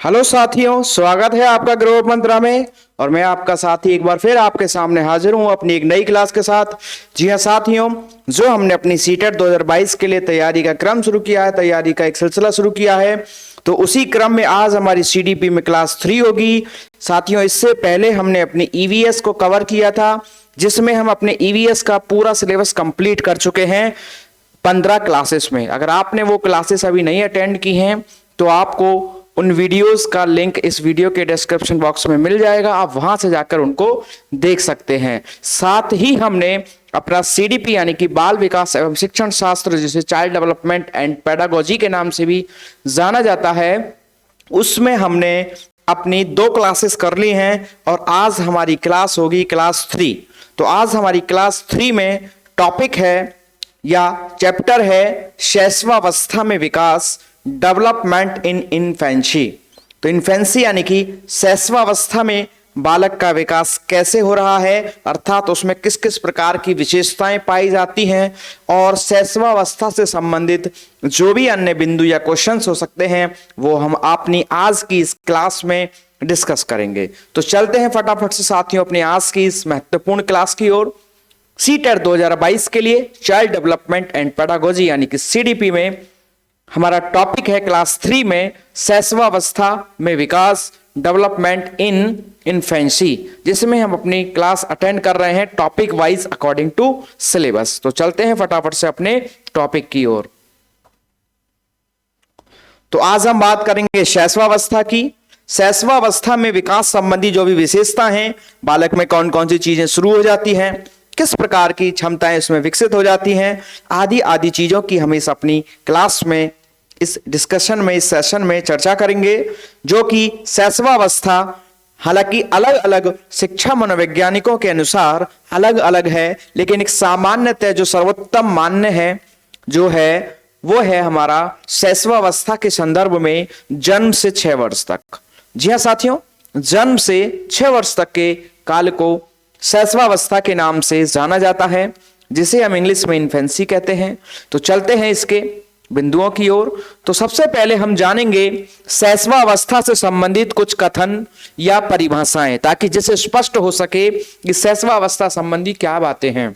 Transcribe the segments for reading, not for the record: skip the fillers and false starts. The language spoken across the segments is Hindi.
हेलो साथियों, स्वागत है आपका ग्रोव मंत्रा में। और मैं आपका साथी एक बार फिर आपके सामने हाजिर हूं अपनी एक नई क्लास के साथ। जी हां साथियों, जो हमने अपनी सीटेट 2022 के लिए तैयारी का क्रम शुरू किया है, तैयारी का एक सिलसिला शुरू किया है, तो उसी क्रम में आज हमारी सीडीपी में क्लास 3 होगी। साथियों, इससे पहले हमने अपनी ईवीएस को कवर किया था, जिसमें हम अपने ईवीएस का पूरा सिलेबस कंप्लीट कर चुके हैं 15 क्लासेस में। अगर आपने वो क्लासेस अभी नहीं अटेंड की हैं तो आपको उन वीडियोस का लिंक इस वीडियो के डिस्क्रिप्शन बॉक्स में मिल जाएगा, आप वहां से जाकर उनको देख सकते हैं। साथ ही हमने अपना सीडीपी यानी कि बाल विकास एवं शिक्षण शास्त्र, जिसे चाइल्ड डेवलपमेंट एंड पेडागोजी के नाम से भी जाना जाता है, उसमें हमने अपनी 2 क्लासेस कर ली हैं और आज हमारी क्लास होगी क्लास 3। तो आज हमारी क्लास 3 में टॉपिक है या चैप्टर है शैशवावस्था में विकास, डेवलपमेंट इन इन्फेंसी। तो इन्फेंसी यानी कि शैशवावस्था में बालक का विकास कैसे हो रहा है, अर्थात उसमें किस किस प्रकार की विशेषताएं पाई जाती हैं, और शैशवावस्था से संबंधित जो भी अन्य बिंदु या क्वेश्चंस हो सकते हैं वो हम अपनी आज की इस क्लास में डिस्कस करेंगे। तो चलते हैं फटाफट से साथियों अपनी आज की इस महत्वपूर्ण क्लास की ओर। सीटेट 2022 के लिए चाइल्ड डेवलपमेंट एंड पेडागोजी यानी कि सीडीपी में हमारा टॉपिक है क्लास 3 में शैशवावस्था में विकास, डेवलपमेंट इन इन्फेंसी, जिसमें हम अपनी क्लास अटेंड कर रहे हैं topic wise according to syllabus. तो चलते हैं फटाफट से अपने टॉपिक की ओर। तो आज हम बात करेंगे शैशवावस्था की। शैशवावस्था में विकास संबंधी जो भी विशेषता हैं, बालक में कौन कौन सी चीजें शुरू हो जाती हैं, किस प्रकार की क्षमताएं इसमें विकसित हो जाती हैं, आदि आदि चीजों की हम इस अपनी क्लास में, इस डिस्कशन में, इस सेशन में चर्चा करेंगे। जो कि शैशवावस्था हालांकि अलग अलग शिक्षा मनोवैज्ञानिकों के अनुसार अलग अलग है, लेकिन एक सामान्यतः जो सर्वोत्तम मान्य है जो है वो है हमारा शैशवावस्था के संदर्भ में जन्म से 6 वर्ष तक। जी हां साथियों, जन्म से 6 वर्ष तक के काल को शैशवावस्था के नाम से जाना जाता है, जिसे हम इंग्लिश में इन्फेंसी कहते हैं। तो चलते हैं इसके बिंदुओं की ओर। तो सबसे पहले हम जानेंगे शैशवावस्था से संबंधित कुछ कथन या परिभाषाएं, ताकि जिसे स्पष्ट हो सके कि शैशवावस्था संबंधी क्या बातें हैं।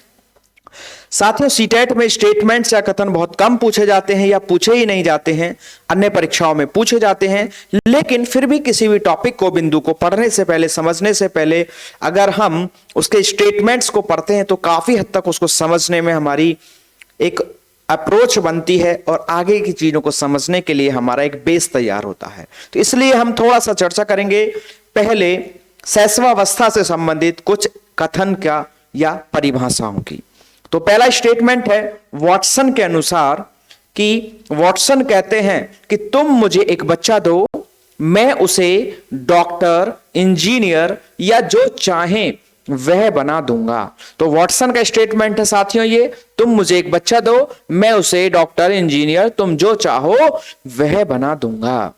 साथियों, सीटेट में स्टेटमेंट्स या कथन बहुत कम पूछे जाते हैं या पूछे ही नहीं जाते हैं, अन्य परीक्षाओं में पूछे जाते हैं, लेकिन फिर भी किसी भी टॉपिक को, बिंदु को पढ़ने से पहले, समझने से पहले अगर हम उसके स्टेटमेंट्स को पढ़ते हैं तो काफी हद तक उसको समझने में हमारी एक अप्रोच बनती है और आगे की चीजों को समझने के लिए हमारा एक बेस तैयार होता है। तो इसलिए हम थोड़ा सा चर्चा करेंगे पहले शैशवावस्था से संबंधित कुछ कथन का या परिभाषाओं की। तो पहला स्टेटमेंट है वॉटसन के अनुसार, कि वॉटसन कहते हैं कि तुम मुझे एक बच्चा दो, मैं उसे डॉक्टर, इंजीनियर या जो चाहे वह बना दूंगा। तो वॉटसन का स्टेटमेंट है साथियों ये, तुम मुझे एक बच्चा दो, मैं उसे डॉक्टर, इंजीनियर, तुम जो चाहो वह बना दूंगा।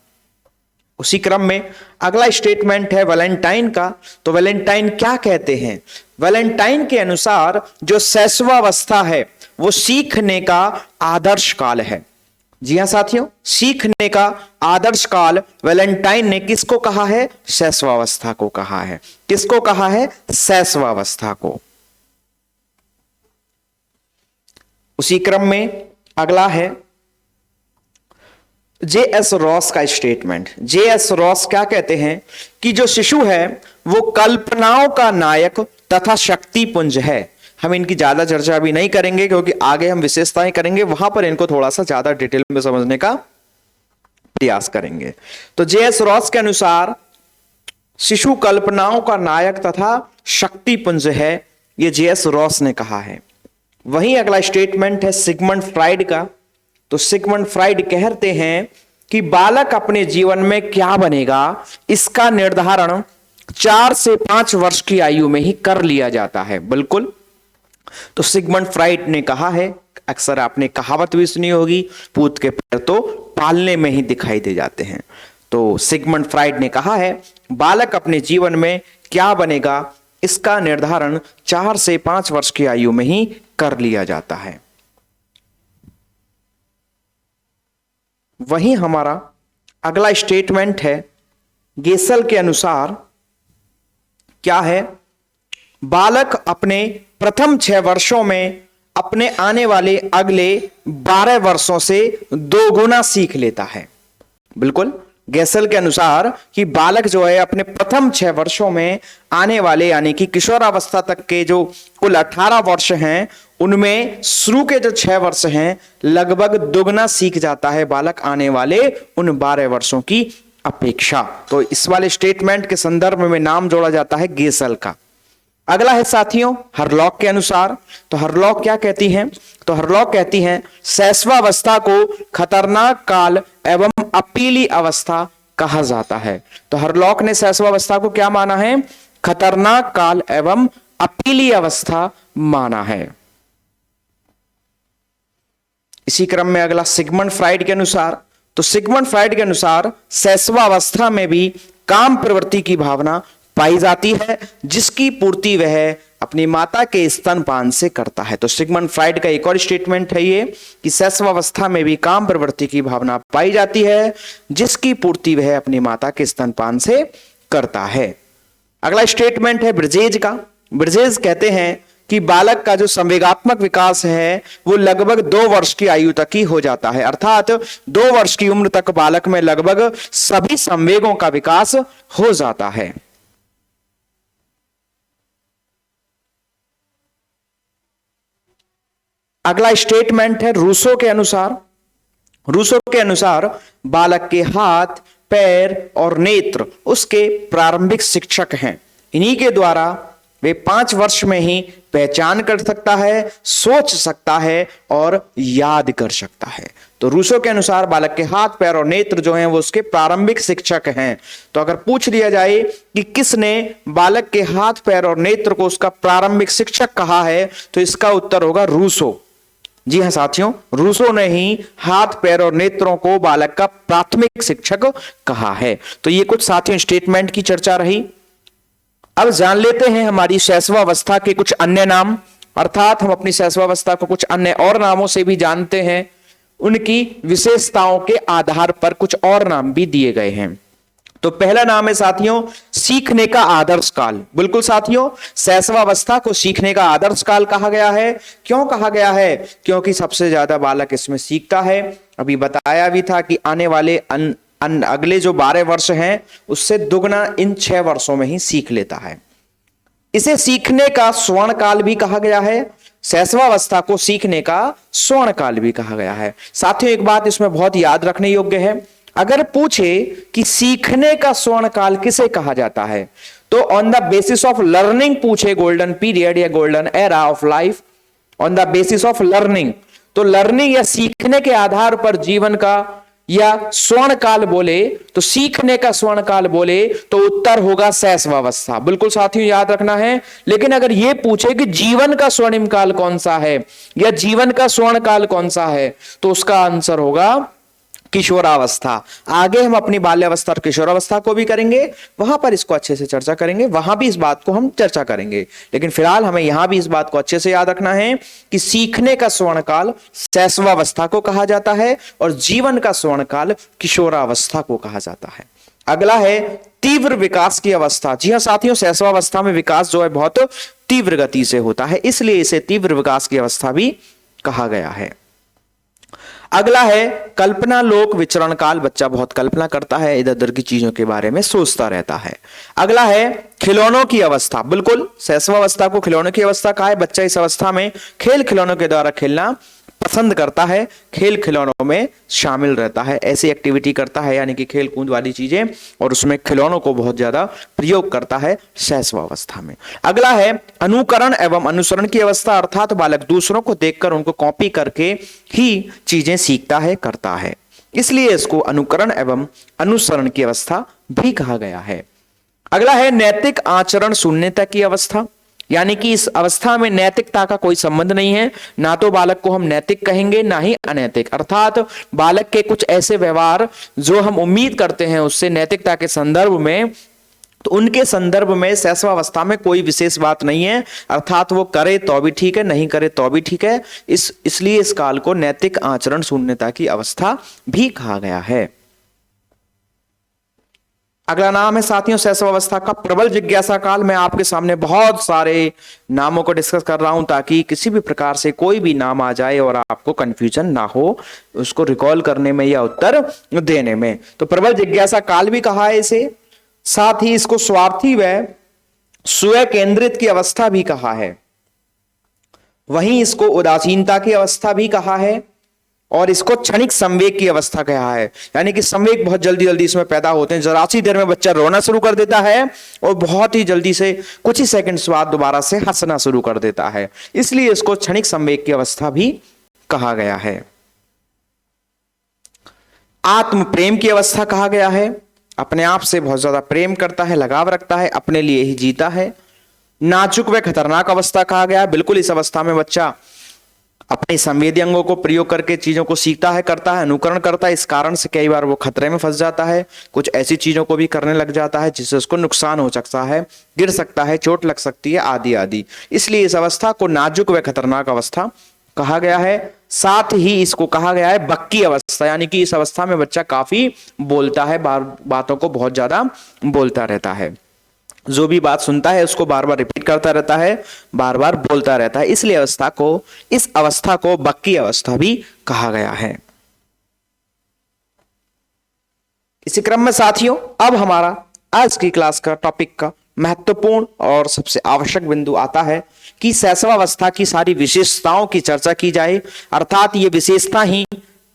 उसी क्रम में अगला स्टेटमेंट है वैलेंटाइन का। तो वैलेंटाइन क्या कहते हैं? वैलेंटाइन के अनुसार जो शैशवावस्था है वो सीखने का आदर्श काल है। जी हां साथियों, सीखने का आदर्श काल वैलेंटाइन ने किसको कहा है? शैशवावस्था को कहा है। किसको कहा है? शैशवावस्था को। उसी क्रम में अगला है जे.एस. रॉस का स्टेटमेंट। जे.एस. रॉस क्या कहते हैं कि जो शिशु है वो कल्पनाओं का नायक तथा शक्तिपुंज है। हम इनकी ज्यादा चर्चा अभी नहीं करेंगे क्योंकि आगे हम विशेषताएं करेंगे, वहां पर इनको थोड़ा सा ज्यादा डिटेल में समझने का प्रयास करेंगे। तो जे.एस. रॉस के अनुसार शिशु कल्पनाओं का नायक तथा शक्तिपुंज है, ये जे.एस. रॉस ने कहा है। वहीं अगला स्टेटमेंट है सिगमंड फ्राइड का। तो सिगमंड फ्राइड कहते हैं कि बालक अपने जीवन में क्या बनेगा इसका निर्धारण 4 से 5 वर्ष की आयु में ही कर लिया जाता है। बिल्कुल, तो सिगमंड फ्राइड ने कहा है, अक्सर आपने कहावत भी सुनी होगी, पूत के पैर तो पालने में ही दिखाई दे जाते हैं। तो सिगमंड फ्राइड ने कहा है बालक अपने जीवन में क्या बनेगा इसका निर्धारण 4 से 5 वर्ष की आयु में ही कर लिया जाता है। वहीं हमारा अगला स्टेटमेंट है गेसल के अनुसार क्या है, बालक अपने प्रथम 6 वर्षों में अपने आने वाले अगले 12 वर्षों से 2 गुना सीख लेता है। बिल्कुल, गेसल के अनुसार कि बालक जो है अपने प्रथम 6 वर्षों में आने वाले यानी कि किशोरावस्था तक के जो कुल 18 वर्ष हैं, उनमें शुरू के जो 6 वर्ष हैं लगभग दुगना सीख जाता है बालक आने वाले उन 12 वर्षों की अपेक्षा। तो इस वाले स्टेटमेंट के संदर्भ में नाम जोड़ा जाता है गेसल का। अगला है साथियों हरलॉक के अनुसार। तो हरलॉक क्या कहती हैं, तो हरलॉक कहती हैं शैशवावस्था को खतरनाक काल एवं अपीली अवस्था कहा जाता है। तो हरलॉक ने शैशवावस्था को क्या माना है, खतरनाक काल एवं अपीली अवस्था माना है। इसी क्रम में अगला सिगमंड फ्राइड के अनुसार। तो सिगमंड फ्राइड के अनुसार शैशवावस्था में भी काम प्रवृत्ति की भावना पाई जाती है, जिसकी पूर्ति वह अपनी माता के स्तनपान से करता है। तो सिगमंड फ्राइड का एक और स्टेटमेंट है ये कि शैशवावस्था में भी काम प्रवृत्ति की भावना पाई जाती है, जिसकी पूर्ति वह अपनी माता के स्तनपान से करता है। अगला स्टेटमेंट है ब्रिजेज का। ब्रिजेज कहते हैं कि बालक का जो संवेगात्मक विकास है वो लगभग 2 वर्ष की आयु तक ही हो जाता है, अर्थात 2 वर्ष की उम्र तक बालक में लगभग सभी संवेगों का विकास हो जाता है। अगला स्टेटमेंट है रूसो के अनुसार। रूसो के अनुसार बालक के हाथ, पैर और नेत्र उसके प्रारंभिक शिक्षक हैं। इन्हीं के द्वारा वे 5 वर्ष में ही पहचान कर सकता है, सोच सकता है और याद कर सकता है। तो रूसो के अनुसार बालक के हाथ, पैर और नेत्र जो हैं वो उसके प्रारंभिक शिक्षक हैं। तो अगर पूछ लिया जाए कि किसने बालक के हाथ, पैर और नेत्र को उसका प्रारंभिक शिक्षक कहा है, तो इसका उत्तर होगा रूसो। जी हां साथियों, रूसो ने ही हाथ, पैर और नेत्रों को बालक का प्राथमिक शिक्षक कहा है। तो ये कुछ साथियों स्टेटमेंट की चर्चा रही। अब जान लेते हैं हमारी शैशवावस्था के कुछ अन्य नाम, अर्थात हम अपनी शैशवावस्था को कुछ अन्य और नामों से भी जानते हैं। उनकी विशेषताओं के आधार पर कुछ और नाम भी दिए गए हैं। तो पहला नाम है साथियों सीखने का आदर्श काल। बिल्कुल साथियों, शैशवावस्था को सीखने का आदर्श काल कहा गया है। क्यों कहा गया है? क्योंकि सबसे ज्यादा बालक इसमें सीखता है। अभी बताया भी था कि आने वाले अगले जो 12 वर्ष हैं उससे दुगना इन 6 वर्षों में ही सीख लेता है। इसे सीखने का स्वर्ण काल भी कहा गया है। शैशवावस्था को सीखने का स्वर्ण काल भी कहा गया है। साथियों एक बात इसमें बहुत याद रखने योग्य है, अगर पूछे कि सीखने का स्वर्ण काल किसे कहा जाता है, तो on the basis of learning पूछे, गोल्डन पीरियड या golden era of life, on the basis of learning, तो लर्निंग या सीखने के आधार पर जीवन का या स्वर्ण काल बोले तो सीखने का स्वर्ण काल बोले तो उत्तर होगा शैशवावस्था। बिल्कुल साथियों याद रखना है। लेकिन अगर यह पूछे कि जीवन का स्वर्णिम काल कौन सा है या जीवन का स्वर्ण काल कौन सा है, तो उसका आंसर होगा किशोरावस्था। आगे हम अपनी बाल्यावस्था और किशोरावस्था को भी करेंगे, वहां पर इसको अच्छे से चर्चा करेंगे, वहां भी इस बात को हम चर्चा करेंगे। लेकिन फिलहाल हमें यहां भी इस बात को अच्छे से याद रखना है कि सीखने का स्वर्ण काल शैशवावस्था को कहा जाता है और जीवन का स्वर्ण काल किशोरावस्था को कहा जाता है। अगला है तीव्र विकास की अवस्था। जी हां साथियों, शैशवावस्था में विकास जो है बहुत तीव्र गति से होता है, इसलिए इसे तीव्र विकास की अवस्था भी कहा गया है। अगला है कल्पना लोक विचरण काल। बच्चा बहुत कल्पना करता है, इधर उधर की चीजों के बारे में सोचता रहता है। अगला है खिलौनों की अवस्था। बिल्कुल शैशवावस्था को खिलौनों की अवस्था कहा है। बच्चा इस अवस्था में खेल खिलौनों के द्वारा खेलना पसंद करता है, खेल खिलौनों में शामिल रहता है, ऐसी एक्टिविटी करता है यानी कि खेल कूद वाली चीजें, और उसमें खिलौनों को बहुत ज्यादा प्रयोग करता है शैशवावस्था में। अगला है अनुकरण एवं अनुसरण की अवस्था, अर्थात बालक दूसरों को देखकर उनको कॉपी करके ही चीजें सीखता है, करता है, इसलिए इसको अनुकरण एवं अनुसरण की अवस्था भी कहा गया है। अगला है नैतिक आचरण शून्यता की अवस्था, यानी कि इस अवस्था में नैतिकता का कोई संबंध नहीं है। ना तो बालक को हम नैतिक कहेंगे ना ही अनैतिक, अर्थात बालक के कुछ ऐसे व्यवहार जो हम उम्मीद करते हैं उससे नैतिकता के संदर्भ में, तो उनके संदर्भ में शैशवावस्था में कोई विशेष बात नहीं है, अर्थात वो करे तो भी ठीक है, नहीं करे तो भी ठीक है। इसलिए इस काल को नैतिक आचरण शून्यता की अवस्था भी कहा गया है। अगला नाम है साथियों शैशवावस्था का प्रबल जिज्ञासा काल। मैं आपके सामने बहुत सारे नामों को डिस्कस कर रहा हूं ताकि किसी भी प्रकार से कोई भी नाम आ जाए और आपको कंफ्यूजन ना हो उसको रिकॉल करने में या उत्तर देने में। तो प्रबल जिज्ञासा काल भी कहा है इसे, साथ ही इसको स्वार्थी व स्वयं केंद्रित की अवस्था भी कहा है, वहीं इसको उदासीनता की अवस्था भी कहा है और इसको क्षणिक संवेग की अवस्था कहा है। यानी कि संवेग बहुत जल्दी जल्दी इसमें पैदा होते हैं, जरा सी देर में बच्चा रोना शुरू कर देता है और बहुत ही जल्दी से कुछ ही सेकंड्स बाद दोबारा से हंसना शुरू कर देता है, इसलिए इसको क्षणिक संवेग की अवस्था भी कहा गया है। आत्म प्रेम की अवस्था कहा गया है, अपने आप से बहुत ज्यादा प्रेम करता है, लगाव रखता है, अपने लिए ही जीता है। नाजुक व खतरनाक अवस्था कहा गया है, बिल्कुल इस अवस्था में बच्चा अपने संवेदी अंगों को प्रयोग करके चीजों को सीखता है, करता है, अनुकरण करता है, इस कारण से कई बार वो खतरे में फंस जाता है, कुछ ऐसी चीजों को भी करने लग जाता है जिससे उसको नुकसान हो सकता है, गिर सकता है, चोट लग सकती है, आदि आदि। इसलिए इस अवस्था को नाजुक व खतरनाक अवस्था कहा गया है। साथ ही इसको कहा गया है बक्की अवस्था, यानी कि इस अवस्था में बच्चा काफी बोलता है, बातों को बहुत ज्यादा बोलता रहता है, जो भी बात सुनता है उसको बार बार रिपीट करता रहता है, बार बार बोलता रहता है, इसलिए इस अवस्था को बक्की अवस्था भी कहा गया है। इसी क्रम में साथियों अब हमारा आज की क्लास का टॉपिक का महत्वपूर्ण और सबसे आवश्यक बिंदु आता है कि शैशवावस्था की सारी विशेषताओं की चर्चा की जाए, अर्थात ये विशेषता ही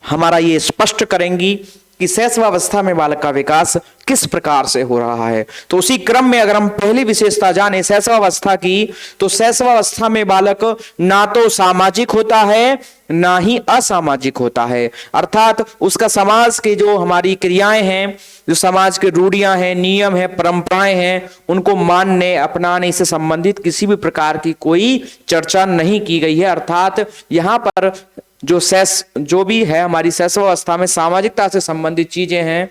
हमारा ये स्पष्ट करेंगी कि शैशवावस्था में बालक का विकास किस प्रकार से हो रहा है। तो उसी क्रम में अगर हम पहली विशेषता जाने शैशवावस्था की, तो शैशवावस्था में बालक ना तो सामाजिक होता है ना ही असामाजिक होता है, अर्थात उसका समाज के जो हमारी क्रियाएं हैं, जो समाज के रूढ़ियां हैं, नियम है, परंपराएं हैं, उनको मानने अपनाने से संबंधित किसी भी प्रकार की कोई चर्चा नहीं की गई है। अर्थात यहां पर जो भी है हमारी शैशवावस्था में सामाजिकता से संबंधित चीजें हैं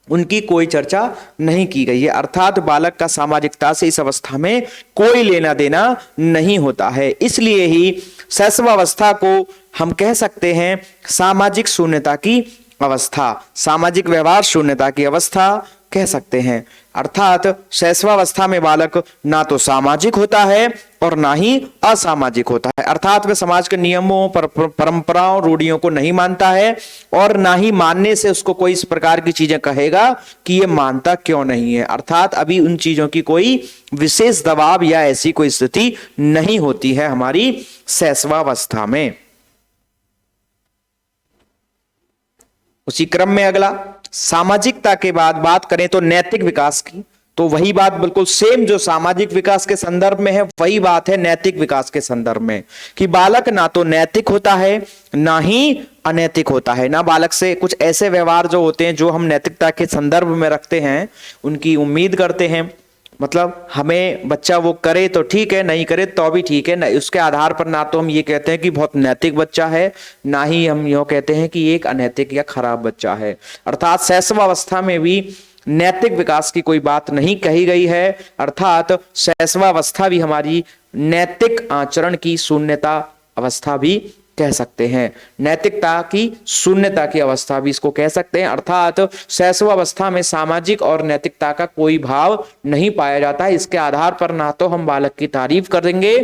उनकी कोई चर्चा नहीं की गई है, अर्थात बालक का सामाजिकता से इस अवस्था में कोई लेना देना नहीं होता है। इसलिए ही शैशवावस्था को हम कह सकते हैं सामाजिक शून्यता की अवस्था, सामाजिक व्यवहार शून्यता की अवस्था कह सकते हैं। अर्थात शैशवावस्था में बालक ना तो सामाजिक होता है और ना ही असामाजिक होता है, अर्थात वह समाज के नियमों परंपराओं रूढ़ियों को नहीं मानता है और ना ही मानने से उसको कोई इस प्रकार की चीजें कहेगा कि ये मानता क्यों नहीं है, अर्थात अभी उन चीजों की कोई विशेष दबाव या ऐसी कोई स्थिति नहीं होती है हमारी शैशवावस्था में। उसी क्रम में अगला सामाजिकता के बाद बात करें तो नैतिक विकास की, तो वही बात बिल्कुल सेम जो सामाजिक विकास के संदर्भ में है वही बात है नैतिक विकास के संदर्भ में, कि बालक ना तो नैतिक होता है ना ही अनैतिक होता है। ना बालक से कुछ ऐसे व्यवहार जो होते हैं जो हम नैतिकता के संदर्भ में रखते हैं उनकी उम्मीद करते हैं, मतलब हमें बच्चा वो करे तो ठीक है, नहीं करे तो भी ठीक है, ना उसके आधार पर ना तो हम ये कहते हैं कि बहुत नैतिक बच्चा है, ना ही हम यो कहते हैं कि एक अनैतिक या खराब बच्चा है। अर्थात शैशवावस्था में भी नैतिक विकास की कोई बात नहीं कही गई है, अर्थात शैशवावस्था भी हमारी नैतिक आचरण की शून्यता अवस्था भी कह सकते हैं, नैतिकता की शून्यता की अवस्था भी इसको कह सकते हैं। अर्थात शैशवावस्था में सामाजिक और नैतिकता का कोई भाव नहीं पाया जाता है, इसके आधार पर ना तो हम बालक की तारीफ करेंगे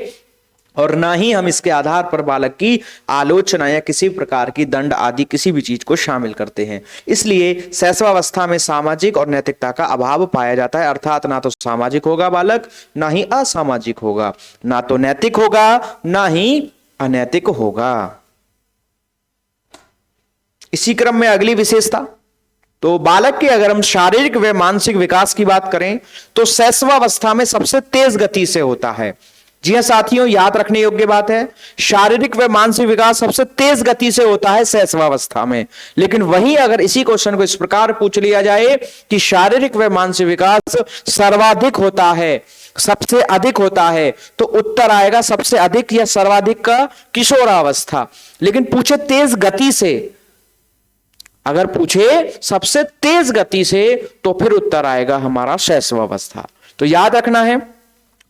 और ना ही हम इसके आधार पर बालक की आलोचना या किसी प्रकार की दंड आदि किसी भी चीज को शामिल करते हैं। इसलिए शैशवावस्था में सामाजिक और नैतिकता का अभाव पाया जाता है, अर्थात ना तो सामाजिक होगा बालक ना ही असामाजिक होगा, ना तो नैतिक होगा ना ही अनैतिक होगा। इसी क्रम में अगली विशेषता, तो बालक के अगर हम शारीरिक व मानसिक विकास की बात करें तो शैशवावस्था में सबसे तेज गति से होता है। जी हां साथियों, याद रखने योग्य बात है, शारीरिक व मानसिक विकास सबसे तेज गति से होता है शैशवावस्था में। लेकिन वहीं अगर इसी क्वेश्चन को इस प्रकार पूछ लिया जाए कि शारीरिक व मानसिक विकास सर्वाधिक होता है, सबसे अधिक होता है, तो उत्तर आएगा सबसे अधिक या सर्वाधिक का किशोरावस्था। लेकिन पूछे तेज गति से, अगर पूछे सबसे तेज गति से, तो फिर उत्तर आएगा हमारा शैशवावस्था। तो याद रखना है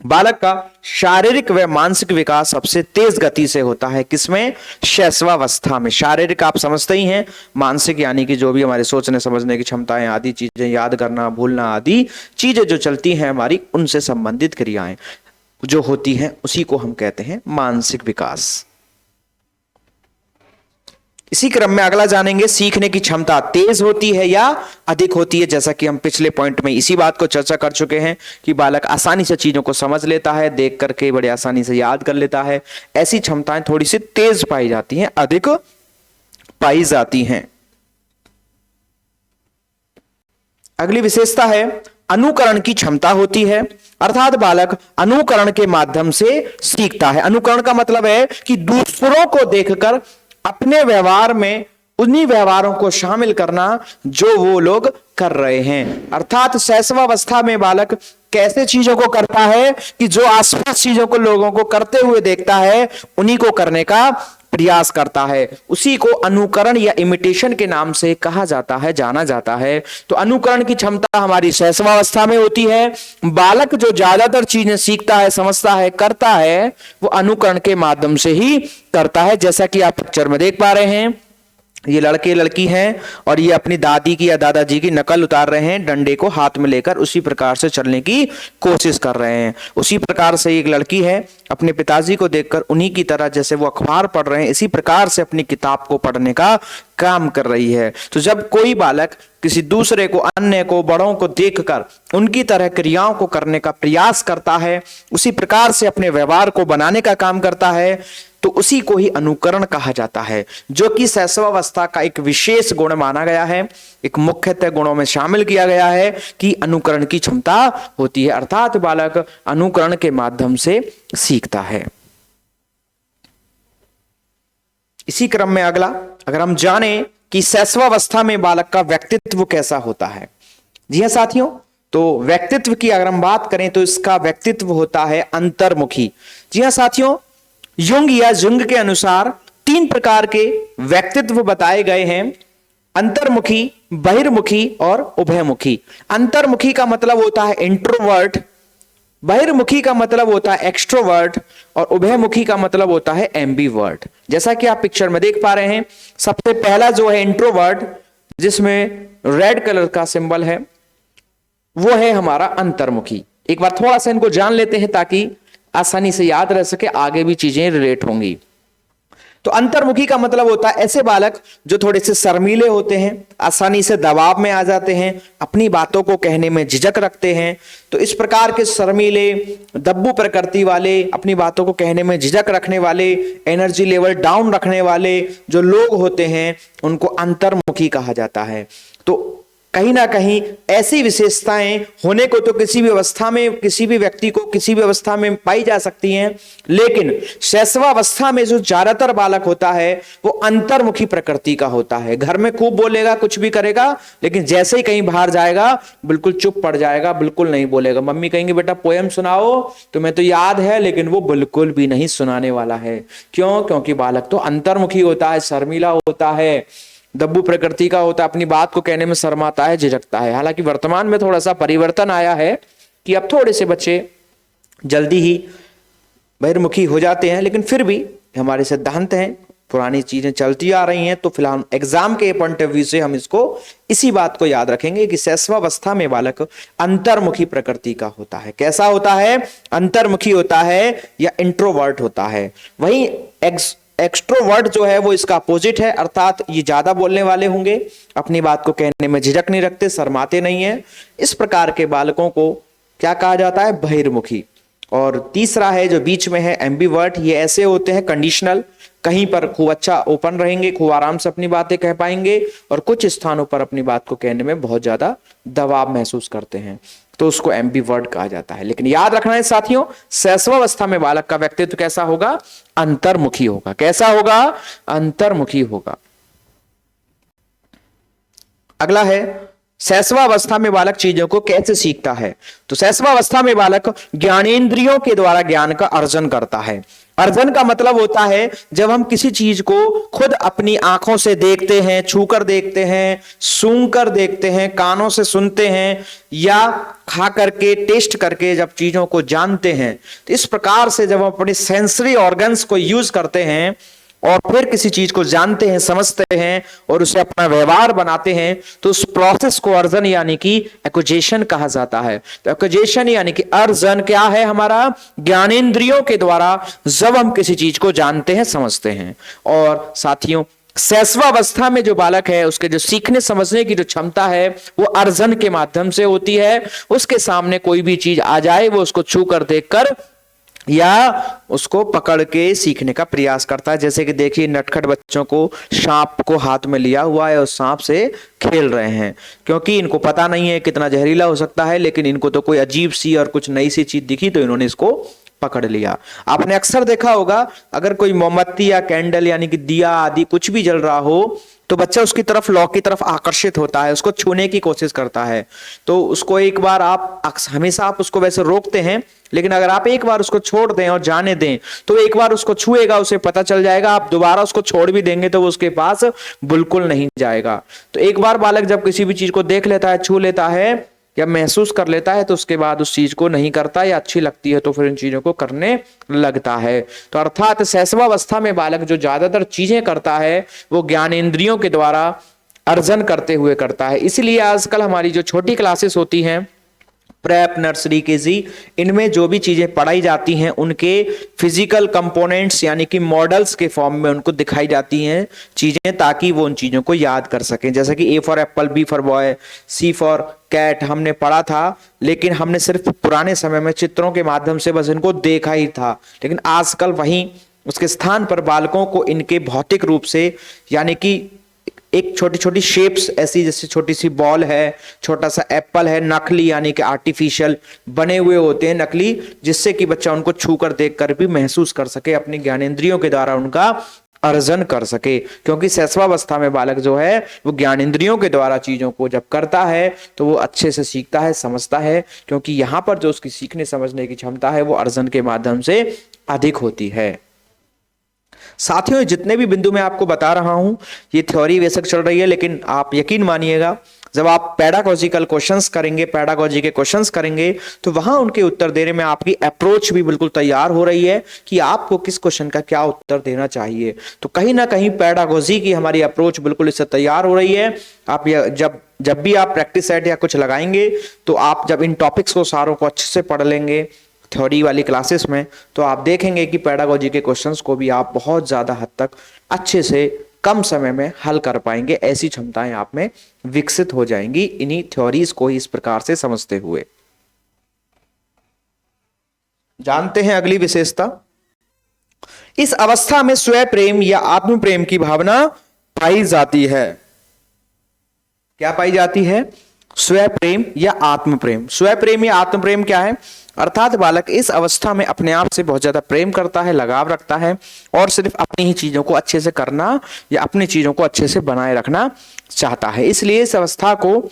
बालक का शारीरिक व मानसिक विकास सबसे तेज गति से होता है। किसमें? शैशवावस्था में। शारीरिक आप समझते ही हैं, मानसिक यानी कि जो भी हमारे सोचने समझने की क्षमताएं, आदि चीजें, याद करना, भूलना आदि चीजें जो चलती हैं हमारी, उनसे संबंधित क्रियाएं जो होती हैं उसी को हम कहते हैं मानसिक विकास। इसी क्रम में अगला जानेंगे, सीखने की क्षमता तेज होती है या अधिक होती है। जैसा कि हम पिछले पॉइंट में इसी बात को चर्चा कर चुके हैं कि बालक आसानी से चीजों को समझ लेता है, देख करके बड़े आसानी से याद कर लेता है। ऐसी क्षमताएं थोड़ी सी तेज पाई जाती हैं, अधिक पाई जाती हैं। अगली विशेषता है अनुकरण की क्षमता होती है, अर्थात बालक अनुकरण के माध्यम से सीखता है। अनुकरण का मतलब है कि दूसरों को देखकर अपने व्यवहार में उन्हीं व्यवहारों को शामिल करना जो वो लोग कर रहे हैं। अर्थात शैशवावस्था में बालक कैसे चीजों को करता है कि जो आसपास चीजों को लोगों को करते हुए देखता है उन्हीं को करने का प्रयास करता है। उसी को अनुकरण या इमिटेशन के नाम से कहा जाता है, जाना जाता है। तो अनुकरण की क्षमता हमारी शैशवावस्था में होती है। बालक जो ज्यादातर चीजें सीखता है, समझता है, करता है, वो अनुकरण के माध्यम से ही करता है। जैसा कि आप पिक्चर में देख पा रहे हैं, ये लड़के लड़की हैं और ये अपनी दादी की या दादाजी की नकल उतार रहे हैं, डंडे को हाथ में लेकर उसी प्रकार से चलने की कोशिश कर रहे हैं। उसी प्रकार से एक लड़की है, अपने पिताजी को देखकर उन्हीं की तरह जैसे वो अखबार पढ़ रहे हैं इसी प्रकार से अपनी किताब को पढ़ने का काम कर रही है। तो जब कोई बालक किसी दूसरे को, अन्य को, बड़ों को देखकर उनकी तरह क्रियाओं को करने का प्रयास करता है, उसी प्रकार से अपने व्यवहार को बनाने का काम करता है, तो उसी को ही अनुकरण कहा जाता है, जो कि शैशवावस्था का एक विशेष गुण माना गया है, एक मुख्यतः गुणों में शामिल किया गया है कि अनुकरण की क्षमता होती है। अर्थात बालक अनुकरण के माध्यम से सीखता है। इसी क्रम में अगला, अगर हम जाने कि शैशवावस्था में बालक का व्यक्तित्व कैसा होता है। जी हां साथियों, तो व्यक्तित्व की अगर हम बात करें तो इसका व्यक्तित्व होता है अंतर्मुखी। जी हां साथियों, युंग या जुंग के अनुसार 3 प्रकार के व्यक्तित्व बताए गए हैं, अंतर्मुखी, बहिर्मुखी और उभयमुखी। अंतर्मुखी का मतलब होता है इंट्रोवर्ट, बहिर्मुखी का मतलब होता है एक्सट्रोवर्ट और उभयमुखी का मतलब होता है एम्बीवर्ट। जैसा कि आप पिक्चर में देख पा रहे हैं, सबसे पहला जो है इंट्रोवर्ट, जिसमें रेड कलर का सिंबल है, वो है हमारा अंतर्मुखी। एक बार थोड़ा सा इनको जान लेते हैं ताकि आसानी से याद रह सके, आगे भी चीजें रिलेट होंगी। तो अंतर्मुखी का मतलब होता है ऐसे बालक जो थोड़े से शर्मीले होते हैं, आसानी से दबाव में आ जाते हैं, अपनी बातों को कहने में झिझक रखते हैं। तो इस प्रकार के शर्मीले, दब्बू प्रकृति वाले, अपनी बातों को कहने में झिझक रखने वाले, एनर्जी लेवल डाउन रखने वाले जो लोग होते हैं उनको अंतर्मुखी कहा जाता है। तो कहीं ना कहीं ऐसी विशेषताएं होने को तो किसी भी अवस्था में, किसी भी व्यक्ति को किसी भी अवस्था में पाई जा सकती हैं, लेकिन शैशवावस्था में जो ज्यादातर बालक होता है वो अंतर्मुखी प्रकृति का होता है। घर में खूब बोलेगा, कुछ भी करेगा, लेकिन जैसे ही कहीं बाहर जाएगा बिल्कुल चुप पड़ जाएगा, बिल्कुल नहीं बोलेगा। मम्मी कहेंगे बेटा पोयम सुनाओ, तुम्हें तो याद है, लेकिन वो बिल्कुल भी नहीं सुनाने वाला है। क्यों? क्योंकि बालक तो अंतर्मुखी होता है, शर्मीला होता है, दब्बू प्रकृति का होता है, अपनी बात को कहने में शर्माता है, झिझकता है। हालांकि वर्तमान में थोड़ा सा परिवर्तन आया है कि अब थोड़े से बच्चे जल्दी ही बहिर्मुखी हो जाते हैं, लेकिन फिर भी हमारे सिद्धांत हैं, पुरानी चीजें चलती आ रही हैं। तो फिलहाल एग्जाम के पॉइंट ऑफ व्यू से हम इसको, इसी बात को याद रखेंगे कि शैशवावस्था में बालक अंतर्मुखी प्रकृति का होता है। कैसा होता है? अंतर्मुखी होता है या इंट्रोवर्ट होता है। वहीं एक्सट्रोवर्ट जो है वो इसका अपोजिट है, अर्थात ये ज्यादा बोलने वाले होंगे, अपनी बात को कहने में झिझक नहीं रखते, शर्माते नहीं है। इस प्रकार के बालकों को क्या कहा जाता है? बहिर्मुखी। और तीसरा है जो बीच में है, एम्बीवर्ट। ये ऐसे होते हैं कंडीशनल, कहीं पर खूब अच्छा ओपन रहेंगे, खूब आराम से अपनी बातें कह पाएंगे, और कुछ स्थानों पर अपनी बात को कहने में बहुत ज्यादा दबाव महसूस करते हैं, तो उसको एम्बीवर्ट कहा जाता है। लेकिन याद रखना है साथियों, शैशवावस्था में बालक का व्यक्तित्व कैसा होगा? अंतर्मुखी होगा। कैसा होगा? अंतर्मुखी होगा। अगला है शैशवावस्था में बालक चीजों को कैसे सीखता है? तो शैशवावस्था में बालक ज्ञानेंद्रियों के द्वारा ज्ञान का अर्जन करता है। अर्जन का मतलब होता है जब हम किसी चीज को खुद अपनी आंखों से देखते हैं, छूकर देखते हैं, सूंघकर देखते हैं, कानों से सुनते हैं, या खा करके टेस्ट करके जब चीजों को जानते हैं, तो इस प्रकार से जब हम अपने सेंसरी ऑर्गन्स को यूज करते हैं और फिर किसी चीज को जानते हैं, समझते हैं और उसे अपना व्यवहार बनाते हैं, तो उस प्रोसेस को अर्जन यानी कि एक्विजिशन कहा जाता है। तो एक्विजिशन यानी कि अर्जन क्या है? हमारा ज्ञानेंद्रियों के द्वारा जब हम किसी चीज को जानते हैं, समझते हैं। और साथियों, शैशवावस्था में जो बालक है उसके जो सीखने समझने की जो क्षमता है वो अर्जन के माध्यम से होती है। उसके सामने कोई भी चीज आ जाए वो उसको छू कर देखकर या उसको पकड़ के सीखने का प्रयास करता है। जैसे कि देखिए नटखट बच्चों को सांप को हाथ में लिया हुआ है और सांप से खेल रहे हैं, क्योंकि इनको पता नहीं है कितना जहरीला हो सकता है, लेकिन इनको तो कोई अजीब सी और कुछ नई सी चीज दिखी तो इन्होंने इसको पकड़ लिया। आपने अक्सर देखा होगा अगर कोई मोमबत्ती या कैंडल यानी कि दिया आदि कुछ भी जल रहा हो तो बच्चा उसकी तरफ, लौ की तरफ आकर्षित होता है, उसको छूने की कोशिश करता है। तो उसको एक बार आप, हमेशा आप उसको वैसे रोकते हैं, लेकिन अगर आप एक बार उसको छोड़ दें और जाने दें तो एक बार उसको छुएगा, उसे पता चल जाएगा। आप दोबारा उसको छोड़ भी देंगे तो वो उसके पास बिल्कुल नहीं जाएगा। तो एक बार बालक जब किसी भी चीज को देख लेता है, छू लेता है या महसूस कर लेता है, तो उसके बाद उस चीज को नहीं करता, या अच्छी लगती है तो फिर इन चीजों को करने लगता है। तो अर्थात शैशवावस्था में बालक जो ज्यादातर चीजें करता है वो ज्ञानेंद्रियों के द्वारा अर्जन करते हुए करता है। इसलिए आजकल हमारी जो छोटी क्लासेस होती हैं, प्रेप, नर्सरी, केजी, इनमें जो भी चीजें पढ़ाई जाती हैं उनके फिजिकल कंपोनेंट्स यानी कि मॉडल्स के फॉर्म में उनको दिखाई जाती हैं चीजें, ताकि वो उन चीजों को याद कर सकें। जैसे कि A for apple, B for boy, C for cat हमने पढ़ा था, लेकिन हमने सिर्फ पुराने समय में चित्रों के माध्यम से बस इनको देखा ही था। लेकिन आजकल वहीं उसके स्थान पर बालकों को इनके भौतिक रूप से, यानी कि एक छोटी छोटी शेप्स ऐसी, जैसे छोटी सी बॉल है, छोटा सा एप्पल है, नकली यानी कि आर्टिफिशियल बने हुए होते हैं, नकली, जिससे कि बच्चा उनको छूकर देखकर भी महसूस कर सके, अपनी ज्ञानेंद्रियों के द्वारा उनका अर्जन कर सके। क्योंकि शैशवावस्था में बालक जो है वो ज्ञानेंद्रियों के द्वारा चीजों को जब करता है तो वो अच्छे से सीखता है, समझता है, क्योंकि यहां पर जो उसकी सीखने समझने की क्षमता है वो अर्जन के माध्यम से अधिक होती है। साथियों, जितने भी बिंदु मैं आपको बता रहा हूं ये थ्योरी बेशक चल रही है, लेकिन आप यकीन मानिएगा जब आप पेडागोजिकल क्वेश्चंस करेंगे, पेडागोजी के क्वेश्चंस करेंगे, तो वहां उनके उत्तर देने में आपकी अप्रोच भी बिल्कुल तैयार हो रही है कि आपको किस क्वेश्चन का क्या उत्तर देना चाहिए। तो कहीं ना कहीं पेडागोजी की हमारी अप्रोच बिल्कुल इससे तैयार हो रही है। आप जब भी आप प्रैक्टिस सेट या कुछ लगाएंगे तो आप जब इन टॉपिक्स को सारों को अच्छे से पढ़ लेंगे थ्योरी वाली क्लासेस में, तो आप देखेंगे कि पेडागोजी के क्वेश्चंस को भी आप बहुत ज्यादा हद तक अच्छे से कम समय में हल कर पाएंगे। ऐसी क्षमताएं आप में विकसित हो जाएंगी इन्हीं थ्योरीज को इस प्रकार से समझते हुए। जानते हैं अगली विशेषता, इस अवस्था में स्वयं प्रेम या आत्म प्रेम की भावना पाई जाती है। क्या पाई जाती है? स्वयं प्रेम या आत्म प्रेम। स्वयं प्रेम या आत्म प्रेम क्या है? अर्थात बालक इस अवस्था में अपने आप से बहुत ज्यादा प्रेम करता है, लगाव रखता है और सिर्फ अपनी ही चीजों को अच्छे से करना या अपनी चीजों को अच्छे से बनाए रखना चाहता है। इसलिए इस अवस्था को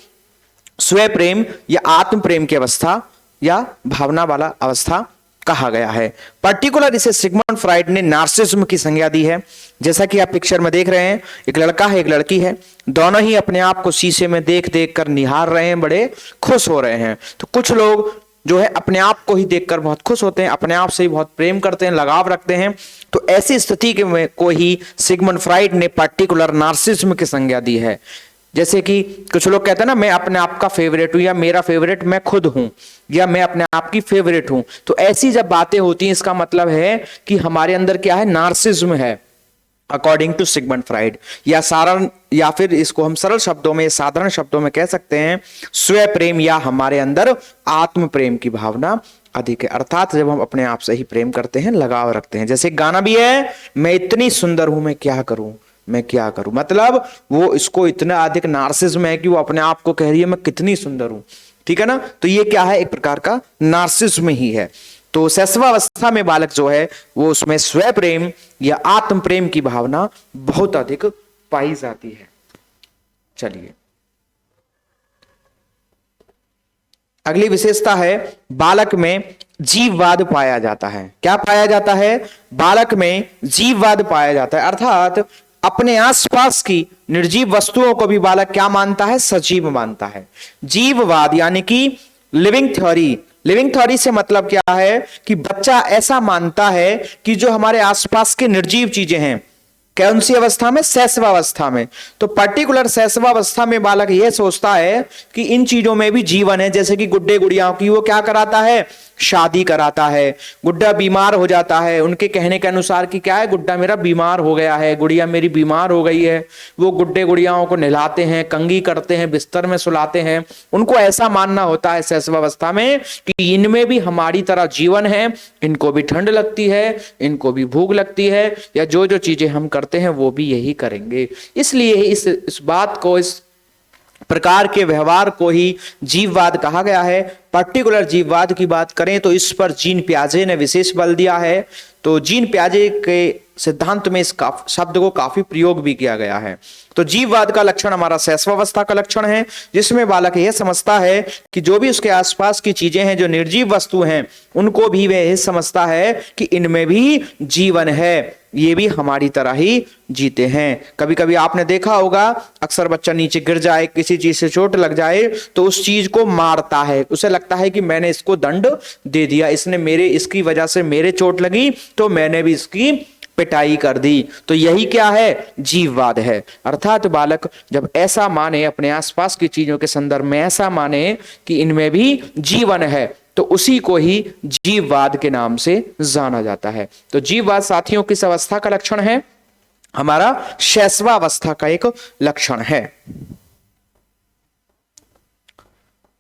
स्वयं प्रेम या आत्म प्रेम की अवस्था या भावना वाला अवस्था कहा गया है। पर्टिकुलर इसे सिगमंड फ्राइड ने नार्सिसिज्म की संज्ञा दी है। जैसा कि आप पिक्चर में देख रहे हैं, एक लड़का है, एक लड़की है, दोनों ही अपने आप को शीशे में देख देख कर निहार रहे हैं, बड़े खुश हो रहे हैं। तो कुछ लोग जो है अपने आप को ही देखकर बहुत खुश होते हैं, अपने आप से ही बहुत प्रेम करते हैं, लगाव रखते हैं। तो ऐसी स्थिति के को ही सिगमंड फ्राइड ने पर्टिकुलर नार्सिसिज्म की संज्ञा दी है। जैसे कि कुछ लोग कहते हैं ना, मैं अपने आप का फेवरेट हूं, या मेरा फेवरेट मैं खुद हूं, या मैं अपने आप की फेवरेट हूं। तो ऐसी जब बातें होती हैं इसका मतलब है कि हमारे अंदर क्या है? नार्सिसिज्म है, अकॉर्डिंग टू सिगमंड फ्राइड। या फिर इसको हम सरल शब्दों में, साधारण शब्दों में कह सकते हैं स्वयं प्रेम या हमारे अंदर आत्म प्रेम की भावना अधिक है। अर्थात जब हम अपने आप से ही प्रेम करते हैं, लगाव रखते हैं। जैसे गाना भी है, मैं इतनी सुंदर हूं, मैं क्या करूं, मैं क्या करूं। मतलब वो इसको इतना अधिक नार्सिसिज्म है कि वो अपने आप को कह रही है मैं कितनी सुंदर हूं। ठीक है ना? तो ये क्या है? एक प्रकार का नार्सिसिज्म ही है। तो शैशवावस्था में बालक जो है वो उसमें स्वयं प्रेम या आत्म प्रेम की भावना बहुत अधिक पाई जाती है। चलिए अगली विशेषता है बालक में जीववाद पाया जाता है। क्या पाया जाता है? बालक में जीववाद पाया जाता है, अर्थात अपने आसपास की निर्जीव वस्तुओं को भी बालक क्या मानता है? सजीव मानता है। जीववाद यानी कि लिविंग थ्योरी। लिविंग थ्योरी से मतलब क्या है कि बच्चा ऐसा मानता है कि जो हमारे आसपास के निर्जीव चीजें हैं, कौन सी अवस्था में? शैशवावस्था में। तो पर्टिकुलर शैशवावस्था में बालक यह सोचता है कि इन चीजों में भी जीवन है, जैसे कि गुड्डे गुड़ियाओं की वो क्या कराता है? शादी कराता है। गुड्डा बीमार हो जाता है, उनके कहने के अनुसार कि क्या है? गुड्डा मेरा बीमार हो गया है, गुड़िया मेरी बीमार हो गई है। वो गुड्डे गुड़ियाओं को नहलाते हैं, कंघी करते हैं, बिस्तर में सुलाते हैं। उनको ऐसा मानना होता है शैशवावस्था में कि इनमें भी हमारी तरह जीवन है, इनको भी ठंड लगती है, इनको भी भूख लगती है, या जो जो चीजें हम करते हैं वो भी यही करेंगे। इसलिए इस बात को, इस प्रकार के व्यवहार को ही जीववाद कहा गया है। पर्टिकुलर जीववाद की बात करें तो इस पर जीन पियाजे ने विशेष बल दिया है। तो जीन पियाजे के सिद्धांत में इस शब्द को काफी प्रयोग भी किया गया है। तो जीववाद का लक्षण हमारा शैशवावस्था का लक्षण है, जिसमें बालक यह समझता है कि जो भी उसके आसपास की चीजें हैं, जो निर्जीव वस्तु हैं, उनको भी वह यह समझता है कि इनमें भी जीवन है, ये भी हमारी तरह ही जीते हैं। कभी कभी आपने देखा होगा, अक्सर बच्चा नीचे गिर जाए, किसी चीज से चोट लग जाए तो उस चीज को मारता है। उसे लगता है कि मैंने इसको दंड दे दिया, इसकी वजह से मेरे चोट लगी तो मैंने भी इसकी पिटाई कर दी। तो यही क्या है? जीववाद है। अर्थात बालक जब ऐसा माने, अपने आसपास की चीजों के संदर्भ में ऐसा माने कि इनमें भी जीवन है, तो उसी को ही जीववाद के नाम से जाना जाता है। तो जीववाद साथियों किस अवस्था का लक्षण है? हमारा शैशवावस्था का एक लक्षण है।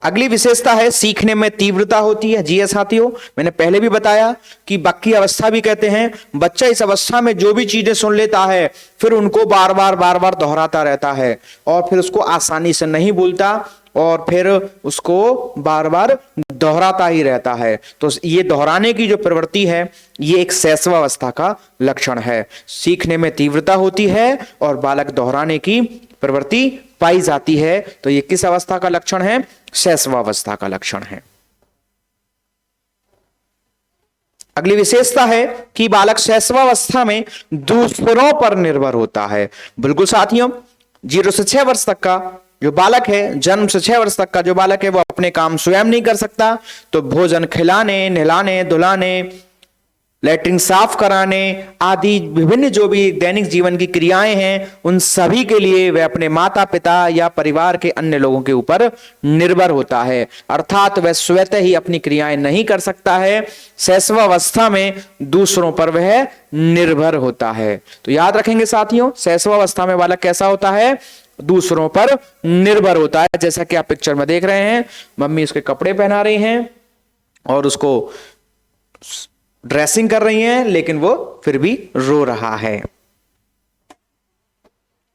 अगली विशेषता है सीखने में तीव्रता होती है। जी साथियों, मैंने पहले भी बताया कि बक्की अवस्था भी कहते हैं। बच्चा इस अवस्था में जो भी चीजें सुन लेता है, फिर उनको बार बार दोहराता रहता है, और फिर उसको आसानी से नहीं भूलता, और फिर उसको बार बार दोहराता ही रहता है। तो ये दोहराने की जो प्रवृत्ति है, ये एक शैशवावस्था का लक्षण है। सीखने में तीव्रता होती है और बालक दोहराने की प्रवृत्ति पाई जाती है। तो ये किस अवस्था का लक्षण है? शैशवावस्था का लक्षण है। अगली विशेषता है कि बालक शैशवावस्था में दूसरों पर निर्भर होता है। बिल्कुल साथियों, 0 से 6 वर्ष तक का जो बालक है, जन्म से 6 वर्ष तक का जो बालक है, वो अपने काम स्वयं नहीं कर सकता। तो भोजन खिलाने, नहलाने, धुलाने, लैट्रिन साफ कराने आदि विभिन्न जो भी दैनिक जीवन की क्रियाएं हैं, उन सभी के लिए वह अपने माता पिता या परिवार के अन्य लोगों के ऊपर निर्भर होता है। अर्थात वह स्वतः ही अपनी क्रियाएं नहीं कर सकता है। शैशवावस्था में दूसरों पर वह निर्भर होता है। तो याद रखेंगे साथियों, शैशवावस्था में बालक कैसा होता है? दूसरों पर निर्भर होता है। जैसा कि आप पिक्चर में देख रहे हैं, मम्मी उसके कपड़े पहना रही हैं और उसको ड्रेसिंग कर रही हैं, लेकिन वो फिर भी रो रहा है।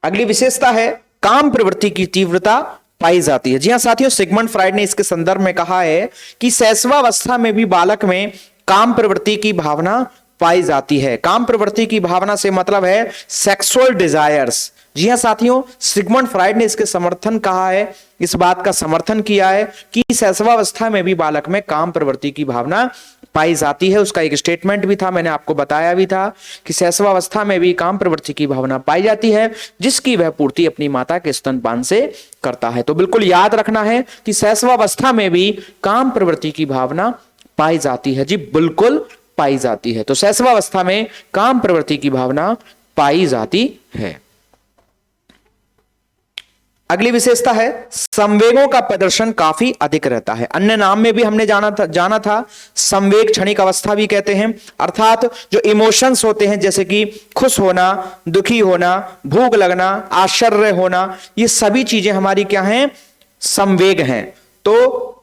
अगली विशेषता है काम प्रवृत्ति की तीव्रता पाई जाती है। जी हां साथियों, सिगमंड फ्राइड ने इसके संदर्भ में कहा है कि शैशवावस्था में भी बालक में काम प्रवृत्ति की भावना पाई जाती है। काम प्रवृत्ति की भावना से मतलब है सेक्सुअल डिजायर्स। जी हां साथियों, सिगमंड फ्राइड ने इसके समर्थन कहा है, इस बात का समर्थन किया है कि शैशवावस्था में भी बालक में काम प्रवृत्ति की भावना पाई जाती है। उसका एक स्टेटमेंट भी था, मैंने आपको बताया भी था कि शैशवावस्था में भी काम प्रवृत्ति की भावना पाई जाती है, जिसकी वह पूर्ति अपनी माता के स्तनपान से करता है। तो बिल्कुल याद रखना है कि शैशवावस्था में भी काम प्रवृत्ति की भावना पाई जाती है। जी बिल्कुल पाई जाती है। तो शैशवावस्था में काम प्रवृत्ति की भावना पाई जाती है। अगली विशेषता है संवेगों का प्रदर्शन काफी अधिक रहता है। अन्य नाम में भी हमने जाना था संवेग क्षणिक अवस्था भी कहते हैं। अर्थात जो इमोशंस होते हैं, जैसे कि खुश होना, दुखी होना, भूख लगना, आश्चर्य होना, ये सभी चीजें हमारी क्या हैं? संवेग हैं। तो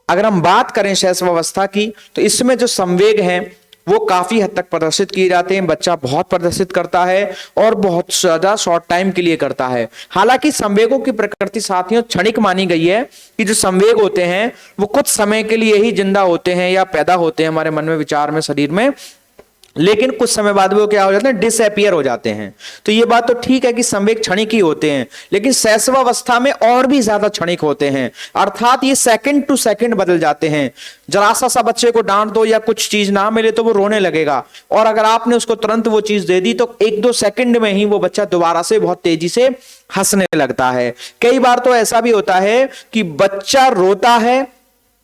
अगर हम बात करें शैशवावस्था की, तो इसमें जो संवेग हैं वो काफी हद तक प्रदर्शित किए जाते हैं। बच्चा बहुत प्रदर्शित करता है और बहुत ज्यादा शॉर्ट टाइम के लिए करता है। हालांकि संवेगों की प्रकृति साथियों क्षणिक मानी गई है कि जो संवेग होते हैं वो कुछ समय के लिए ही जिंदा होते हैं या पैदा होते हैं हमारे मन में, विचार में, शरीर में, लेकिन कुछ समय बाद वो क्या हो जाते हैं, डिसअपियर हो जाते हैं। तो ये बात तो ठीक है कि संवेग क्षणिक ही होते हैं, लेकिन शैशवावस्था में और भी ज्यादा क्षणिक होते हैं, अर्थात ये सेकंड टू सेकंड बदल जाते हैं। जरा सा बच्चे को डांट दो या कुछ चीज ना मिले तो वो रोने लगेगा, और अगर आपने उसको तुरंत वो चीज दे दी तो 1-2 सेकंड में ही वो बच्चा दोबारा से बहुत तेजी से हंसने लगता है। कई बार तो ऐसा भी होता है कि बच्चा रोता है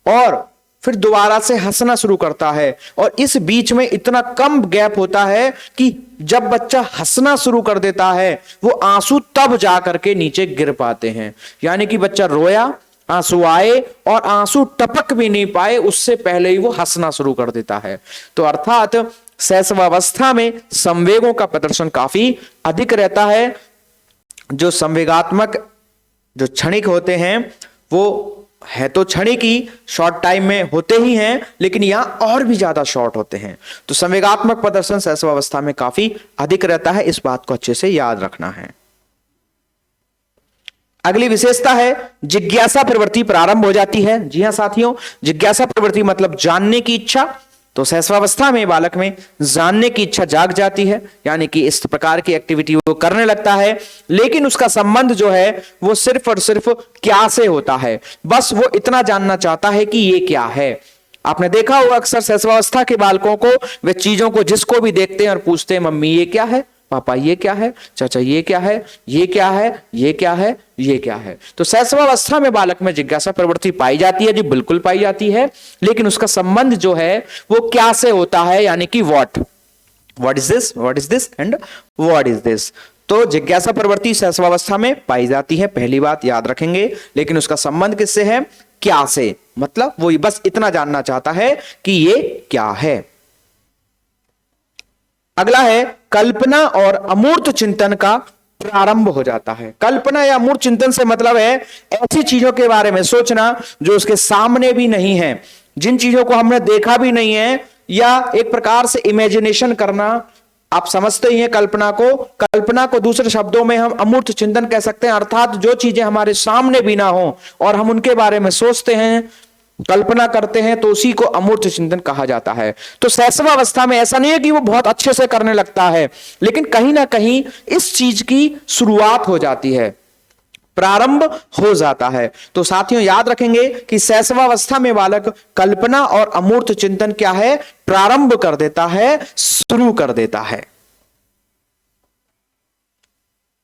और फिर दोबारा से हंसना शुरू करता है, और इस बीच में इतना कम गैप होता है कि जब बच्चा हंसना शुरू कर देता है वो आंसू तब जाकर के नीचे गिर पाते हैं। यानी कि बच्चा रोया, आंसू आए और आंसू टपक भी नहीं पाए उससे पहले ही वो हंसना शुरू कर देता है। तो अर्थात शैशवावस्था में संवेगों का प्रदर्शन काफी अधिक रहता है। जो संवेगात्मक जो क्षणिक होते हैं वो है तो क्षणिक ही, शॉर्ट टाइम में होते ही हैं, लेकिन यहां और भी ज्यादा शॉर्ट होते हैं। तो संवेगात्मक प्रदर्शन शैशवावस्था में काफी अधिक रहता है, इस बात को अच्छे से याद रखना है। अगली विशेषता है जिज्ञासा प्रवृत्ति प्रारंभ हो जाती है। जी हां साथियों, जिज्ञासा प्रवृत्ति मतलब जानने की इच्छा। तो शैशवावस्था में बालक में जानने की इच्छा जाग जाती है, यानी कि इस प्रकार की एक्टिविटी वो करने लगता है, लेकिन उसका संबंध जो है वो सिर्फ और सिर्फ क्या से होता है। बस वो इतना जानना चाहता है कि ये क्या है। आपने देखा होगा अक्सर शैशवावस्था के बालकों को, वे चीजों को जिसको भी देखते हैं और पूछते हैं मम्मी ये क्या है, पापा ये क्या है, चाचा ये क्या है, ये क्या है, ये क्या है, ये क्या है। तो शैशवावस्था में बालक में जिज्ञासा प्रवृत्ति पाई जाती है, जी बिल्कुल पाई जाती है, लेकिन उसका संबंध जो है वो क्या से होता है, यानी कि what is this and what is this. तो जिज्ञासा प्रवृत्ति शैशवावस्था में पाई जाती है, पहली बात याद रखेंगे, लेकिन उसका संबंध किससे है, क्या से। मतलब वो बस इतना जानना चाहता है कि ये क्या है। अगला है कल्पना और अमूर्त चिंतन का प्रारंभ हो जाता है। कल्पना या अमूर्त चिंतन से मतलब है ऐसी चीजों के बारे में सोचना जो उसके सामने भी नहीं है, जिन चीजों को हमने देखा भी नहीं है, या एक प्रकार से इमेजिनेशन करना। आप समझते ही हैं कल्पना को दूसरे शब्दों में हम अमूर्त चिंतन कह सकते हैं, अर्थात जो चीजें हमारे सामने भी ना हो और हम उनके बारे में सोचते हैं, कल्पना करते हैं, तो उसी को अमूर्त चिंतन कहा जाता है। तो शैशवावस्था में ऐसा नहीं है कि वो बहुत अच्छे से करने लगता है, लेकिन कहीं ना कहीं इस चीज की शुरुआत हो जाती है, प्रारंभ हो जाता है। तो साथियों याद रखेंगे कि शैशवावस्था में बालक कल्पना और अमूर्त चिंतन क्या है, प्रारंभ कर देता है, शुरू कर देता है।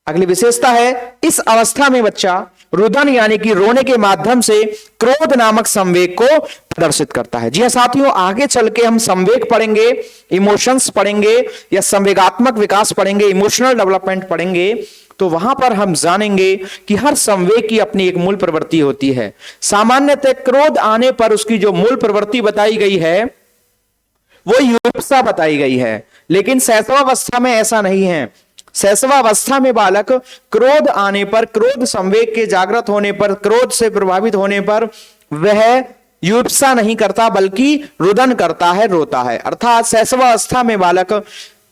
अगली विशेषता है इस अवस्था में बच्चा रुदन यानी कि रोने के माध्यम से क्रोध नामक संवेग को प्रदर्शित करता है। जी हां साथियों, आगे चल के हम संवेग पढ़ेंगे, इमोशंस पढ़ेंगे या संवेगात्मक विकास पढ़ेंगे, इमोशनल डेवलपमेंट पढ़ेंगे, तो वहां पर हम जानेंगे कि हर संवेग की अपनी एक मूल प्रवृत्ति होती है। सामान्यतः क्रोध आने पर उसकी जो मूल प्रवृत्ति बताई गई है वो युत्सा बताई गई है, लेकिन शैशवावस्था में ऐसा नहीं है। शैशवावस्था में बालक क्रोध आने पर, क्रोध संवेग के जागृत होने पर, क्रोध से प्रभावित होने पर वह युत्सा नहीं करता बल्कि रुदन करता है, रोता है। अर्थात शैशवावस्था में बालक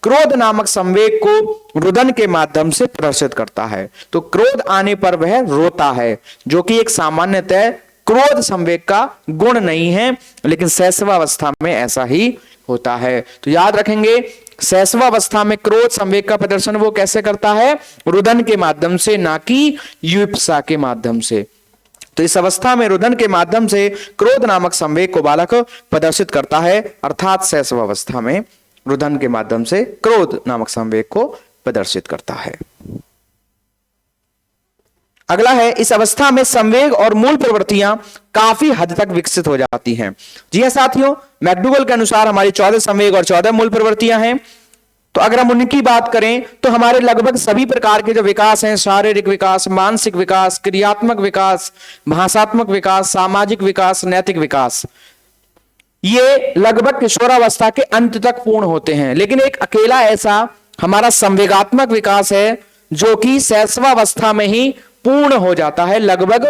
क्रोध नामक संवेग को रुदन के माध्यम से प्रदर्शित करता है। तो क्रोध आने पर वह रोता है, जो कि एक सामान्यतः क्रोध संवेग का गुण नहीं है, लेकिन शैशवावस्था में ऐसा ही होता है। तो याद रखेंगे शैशवावस्था में क्रोध संवेग का प्रदर्शन वो कैसे करता है, रुदन के माध्यम से, ना कि युत्सा के माध्यम से। तो इस अवस्था में रुदन के माध्यम से क्रोध नामक संवेग को बालक प्रदर्शित करता है, अर्थात शैशवावस्था में रुदन के माध्यम से क्रोध नामक संवेग को प्रदर्शित करता है। अगला है इस अवस्था में संवेग और मूल प्रवृत्तियां काफी हद तक विकसित हो जाती हैं। जी हां साथियों, मैकडूगल के अनुसार हमारी 14 संवेग और 14 मूल प्रवृत्तियां हैं। तो अगर हम उनकी बात करें तो हमारे लगभग सभी प्रकार के जो विकास हैं, शारीरिक विकास, मानसिक विकास, क्रियात्मक विकास, भाषात्मक विकास, सामाजिक विकास, नैतिक विकास, ये लगभग किशोरावस्था के अंत तक पूर्ण होते हैं। लेकिन एक अकेला ऐसा हमारा संवेगात्मक विकास है जो कि शैशवावस्था में ही पूर्ण हो जाता है, लगभग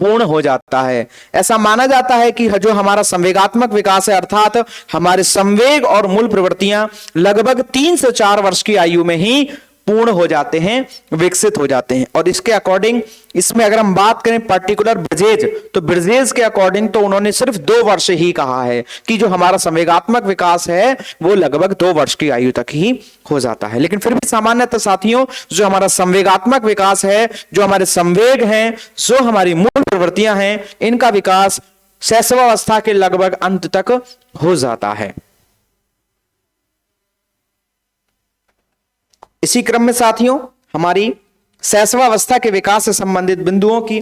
पूर्ण हो जाता है। ऐसा माना जाता है कि जो हमारा संवेगात्मक विकास है, अर्थात हमारे संवेग और मूल प्रवृत्तियां लगभग 3 से 4 वर्ष की आयु में ही पूर्ण हो जाते हैं, विकसित हो जाते हैं। और इसके अकॉर्डिंग इसमें अगर हम बात करें पर्टिकुलर ब्रिजेज, तो ब्रिजेज के अकॉर्डिंग तो उन्होंने सिर्फ 2 वर्ष ही कहा है कि जो हमारा संवेगात्मक विकास है वो लगभग 2 वर्ष की आयु तक ही हो जाता है। लेकिन फिर भी सामान्यतः साथियों जो हमारा संवेगात्मक विकास है, जो हमारे संवेग हैं, जो हमारी मूल प्रवृत्तियां हैं, इनका विकास शैशवावस्था के लगभग अंत तक हो जाता है। इसी क्रम में साथियों हमारी शैशवावस्था के विकास से संबंधित बिंदुओं की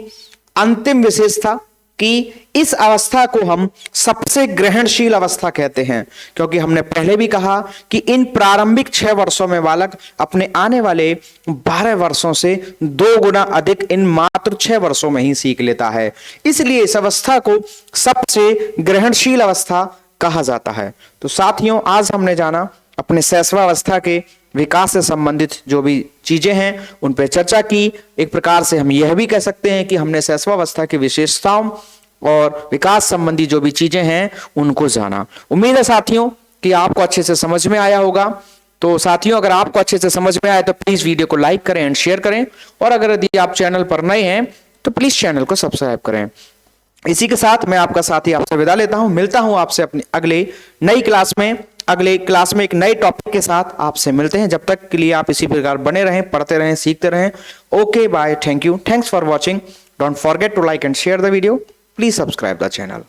अंतिम विशेषता कि इस अवस्था को हम सबसे ग्रहणशील अवस्था कहते हैं, क्योंकि हमने पहले भी कहा कि इन प्रारंभिक 6 वर्षों में बालक अपने आने वाले 12 वर्षों से 2 गुना अधिक इन मात्र 6 वर्षों में ही सीख लेता है। इसलिए इस अवस्था को सबसे ग्रहणशील अवस्था कहा जाता है। तो साथियों आज हमने जाना अपने शैशवावस्था के विकास से संबंधित जो भी चीजें हैं उन पर चर्चा की। एक प्रकार से हम यह भी कह सकते हैं कि हमने शैशवावस्था की विशेषताओं और विकास संबंधी जो भी चीजें हैं उनको जाना। उम्मीद है साथियों कि आपको अच्छे से समझ में आया होगा। तो साथियों अगर आपको अच्छे से समझ में आया तो प्लीज वीडियो को लाइक करें एंड शेयर करें, और अगर यदि आप चैनल पर नए हैं तो प्लीज चैनल को सब्सक्राइब करें। इसी के साथ मैं आपका साथी आपसे विदा लेता हूं। मिलता हूं आपसे अपनी अगले क्लास में एक नए टॉपिक के साथ आपसे मिलते हैं। जब तक के लिए आप इसी प्रकार बने रहें, पढ़ते रहें, सीखते रहें। Okay bye, thank you, thanks for watching. Don't forget to like and share the video, please subscribe the channel.